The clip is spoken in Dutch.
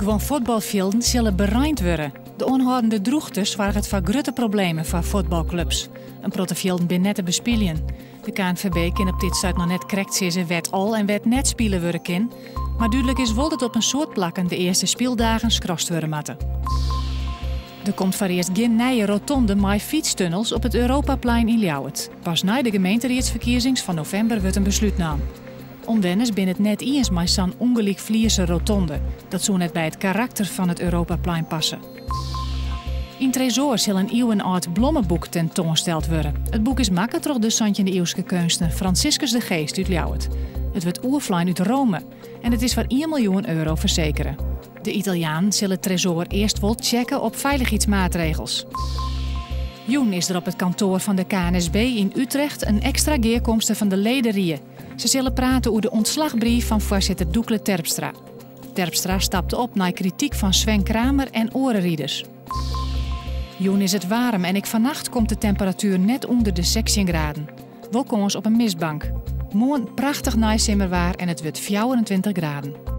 Gewoon voetbalvelden zullen bereind worden. De onhoudende droogte zorgt voor grote problemen voor voetbalclubs. Een protovelden bin net te bespielen. De KNVB kan op dit stuit nog net correct zeggen wet al en wet net spelen worden kan. Maar duidelijk is wel dat op een soort plakken de eerste speeldagen skrost worden moeten. Er komt voor eerst geen nieuwe rotonde met fietstunnels op het Europaplein in Ljouwert. Pas na de gemeenteraadsverkiezings van november wordt een besluit genomen. Omwenners binnen het net eens met zo'n ongelijk vlierse rotonde. Dat zou net bij het karakter van het Europaplein passen. In Tresor zal een eeuwenoud blommenboek tentoongesteld worden. Het boek is maken door de Santje-de-Eeuwse kunstenaar Franciscus de Geest uit Ljouwert. Het wordt oerflijn uit Rome en het is voor 1 miljoen euro verzekeren. De Italiaan zal het Tresor eerst wel checken op veiligheidsmaatregels. Joen is er op het kantoor van de KNSB in Utrecht een extra geerkomste van de lederieën. Ze zullen praten over de ontslagbrief van voorzitter Doekle Terpstra. Terpstra stapte op na kritiek van Sven Kramer en orenrieders. Joen is het warm en vannacht komt de temperatuur net onder de 16 graden. Wel kans op een mistbank. Morgen prachtig naaisimmerwaar en het wordt 24 graden.